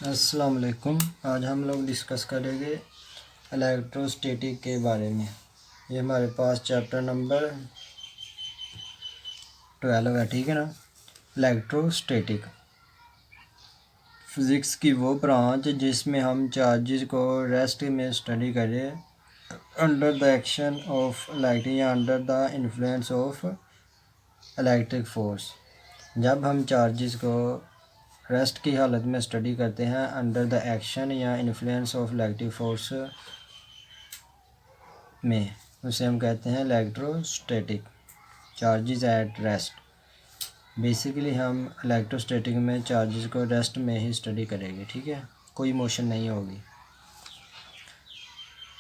अस्सलाम वालेकुम। आज हम लोग डिस्कस करेंगे इलेक्ट्रोस्टैटिक के बारे में। ये हमारे पास चैप्टर नंबर 12 है, ठीक है ना। इलेक्ट्रोस्टैटिक फिज़िक्स की वो ब्रांच जिसमें हम चार्जेस को रेस्ट में स्टडी करें under the action of lighting या under the influence of electric force. जब हम चार्जेस को रेस्ट की हालत में स्टडी करते हैं अंडर द एक्शन या इन्फ्लुएंस ऑफ इलेक्ट्रिक फोर्स में, उसे हम कहते हैं electrostatic charges at rest. Basically हम इलेक्ट्रोस्टैटिक में चार्जेस को रेस्ट में ही स्टडी करेंगे, ठीक है, कोई मोशन नहीं होगी।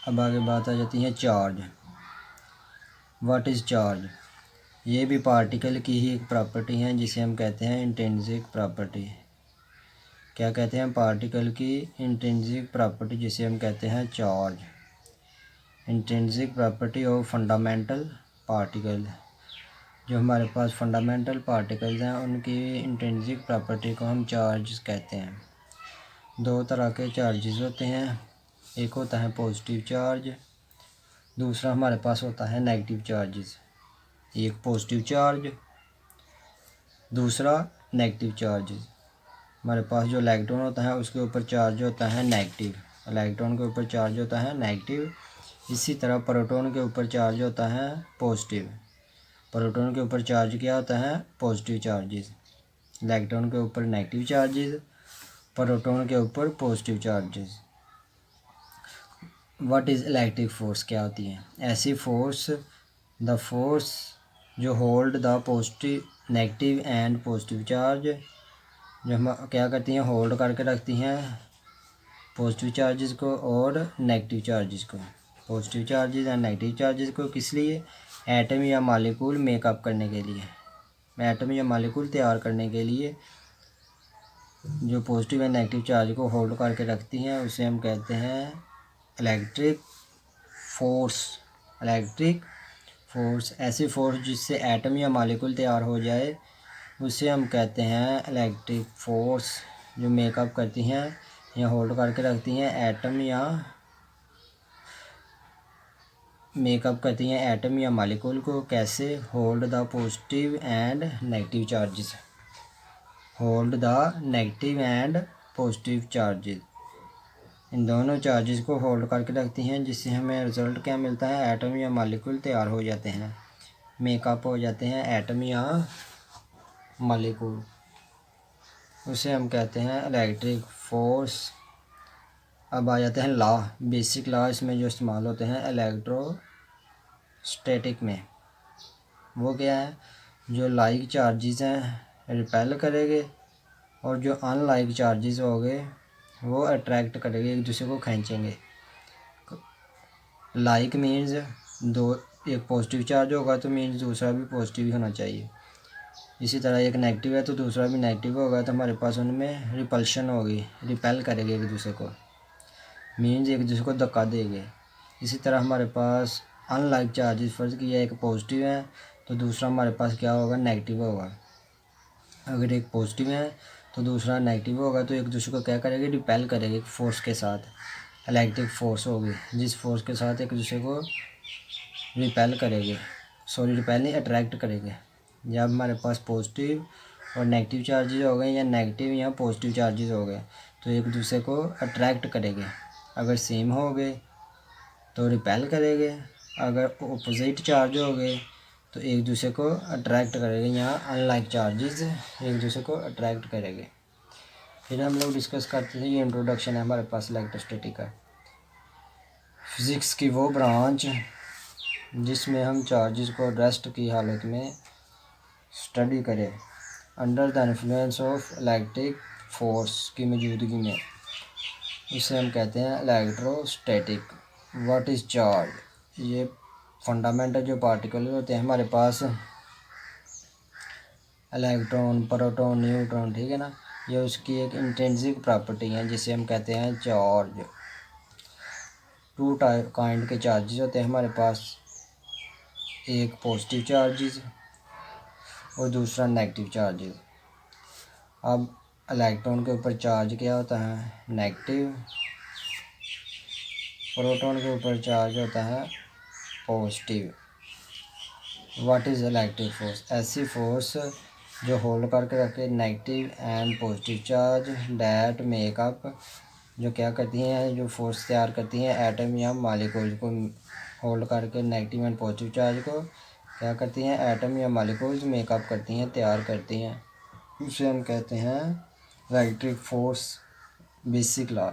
अब आगे बात आ जाती है चार्ज। What is charge? ये भी पार्टिकल की ही एक प्रॉपर्टी है जिसे हम कहते हैं इंट्रिंसिक प्रॉपर्टी। क्या कहते हैं? पार्टिकल की इंट्रिंसिक प्रॉपर्टी जिसे हम कहते हैं charge. Intrinsic property of fundamental particle. जो हमारे पास फंडामेंटल पार्टिकल्स हैं उनकी इंट्रिंसिक प्रॉपर्टी को हम चार्ज कहते हैं। दो तरह के चार्जेस होते हैं, एक होता है पॉजिटिव चार्ज, दूसरा हमारे पास होता है नेगेटिव चार्जेस। एक पॉजिटिव चार्ज, दूसरा नेगेटिव चार्जेस। हमारे पास जो इलेक्ट्रॉन होता है उसके ऊपर चार्ज होता है नेगेटिव, इलेक्ट्रॉन के ऊपर चार्ज होता है नेगेटिव। इसी तरह प्रोटॉन के ऊपर चार्ज होता है पॉजिटिव। प्रोटॉन के ऊपर चार्ज क्या होता है? Positive charges. इलेक्ट्रॉन के ऊपर नेगेटिव चार्जेस, प्रोटॉन के ऊपर positive charges. What is electric force? क्या होती है ऐसी फोर्स? द फोर्स जो hold the positive negative and positive charge, जो हम क्या करती हैं, होल्ड करके रखती हैं पॉजिटिव चार्जेस को और नेगेटिव चार्जेस को। Positive charges and negative charges को किस लिए? एटम या मॉलिक्यूल मेकअप करने के लिए, एटम या मॉलिक्यूल तैयार करने के लिए जो पॉजिटिव एंड नेगेटिव चार्ज को होल्ड करके रखती हैं उसे हम कहते हैं इलेक्ट्रिक फोर्स। इलेक्ट्रिक फोर्स ऐसी फोर्स जिससे एटम या मॉलिक्यूल तैयार हो जाए उसे हम कहते हैं इलेक्ट्रिक फोर्स, जो मेकअप करती हैं या होल्ड करके रखती हैं एटम या मेकअप करती हैं एटम या मॉलिक्यूल को। कैसे? Hold the positive and negative charges, hold the negative and positive charges. इन दोनों चार्जेस को होल्ड करके रखती हैं जिससे हमें रिज़ल्ट क्या मिलता है? एटम या मॉलिक्यूल तैयार हो जाते हैं, मेकअप हो जाते हैं एटम या मॉलिक्यूल, उसे हम कहते हैं इलेक्ट्रिक फोर्स। अब आ जाते हैं लॉ, बेसिक लॉ इसमें जो इस्तेमाल होते हैं इलेक्ट्रोस्टैटिक में। वो क्या है? जो लाइक चार्जेस हैं रिपेल करेंगे और जो अनलाइक चार्जेस हो गए वो अट्रैक्ट करेंगे, एक दूसरे को खींचेंगे। लाइक मीन्स दो, एक पॉजिटिव चार्ज होगा तो मीन्स दूसरा भी पॉजिटिव ही होना चाहिए। इसी तरह एक नेगेटिव है तो दूसरा भी नेगेटिव होगा तो हमारे पास उनमें रिपल्शन होगी, रिपेल करेंगे एक दूसरे को, मीन्स एक दूसरे को धक्का देंगे। इसी तरह हमारे पास अनलाइक चार्जेस, फर्ज किया एक पॉजिटिव है तो दूसरा हमारे पास क्या होगा? नेगेटिव होगा। अगर एक पॉजिटिव है तो दूसरा नेगेटिव होगा तो एक दूसरे को क्या करेंगे? रिपेल करेंगे फोर्स के साथ, इलेक्ट्रिक फोर्स होगी जिस फोर्स के साथ एक दूसरे को रिपेल करेंगे, सॉरी रिपेल नहीं, अट्रैक्ट करेंगे। जब हमारे पास पॉजिटिव और नेगेटिव चार्जेस हो गए या नेगेटिव या पॉजिटिव चार्जेस हो गए तो एक दूसरे को अट्रैक्ट करेंगे। अगर सेम हो गए तो रिपेल करेंगे, अगर अपोजिट चार्ज हो गए तो एक दूसरे को अट्रैक्ट करेंगे, यहाँ अनलाइक चार्जेस एक दूसरे को अट्रैक्ट करेंगे। फिर हम लोग डिस्कस करते हैं, ये इंट्रोडक्शन है हमारे पास इलेक्ट्रोस्टैटिक का। फिज़िक्स की वो ब्रांच जिसमें हम चार्जेस को रेस्ट की हालत में स्टडी करें under the influence of electric force की मौजूदगी में, इसे हम कहते हैं इलेक्ट्रोस्टैटिक। What is charge? ये फंडामेंटल जो पार्टिकल होते हैं हमारे पास, इलेक्ट्रॉन, प्रोटॉन, न्यूट्रॉन, ठीक है ना, ये उसकी एक इंट्रिंसिक प्रॉपर्टी है जिसे हम कहते हैं चार्ज। टू टाइप काइंड के चार्जेस होते हैं हमारे पास, एक पॉजिटिव चार्जेस और दूसरा नेगेटिव चार्जेस। अब इलेक्ट्रॉन के ऊपर चार्ज क्या होता है, नेगेटिव, प्रोटॉन के ऊपर चार्ज होता है positive. What is electric force, ऐसी फोर्स जो होल्ड करके रखे negative and positive charge that makeup, जो क्या करती हैं, जो फोर्स तैयार करती हैं एटम या मालिक्यूल को होल्ड करके नेगेटिव एंड पॉजिटिव चार्ज को क्या करती हैं, एटम या मालिक्यूल्स मेकअप करती हैं, तैयार करती हैं। उसे हम कहते हैं electric force. Basic law,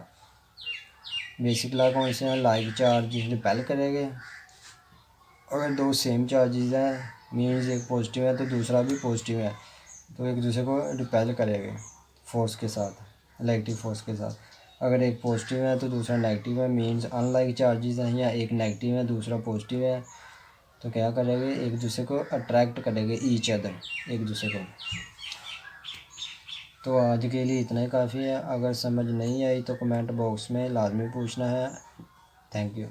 basic law कौन से हैं, लाइक चार्ज रिपेल करेंगे। अगर दो सेम चार्जेस हैं, मीन्स एक पॉजिटिव है तो दूसरा भी पॉजिटिव है, तो एक दूसरे को रिपेल करेंगे फोर्स के साथ, इलेक्ट्रिक फोर्स के साथ। अगर एक पॉजिटिव है तो दूसरा नेगेटिव है, मीन्स अनलाइक चार्जेस हैं, या एक नेगेटिव है दूसरा पॉजिटिव है, तो क्या करेंगे, एक दूसरे को अट्रैक्ट करेंगे, ईच अदर, एक दूसरे को। तो आज के लिए इतना ही काफ़ी है। अगर समझ नहीं आई तो कमेंट बॉक्स में लाजमी पूछना है। Thank you.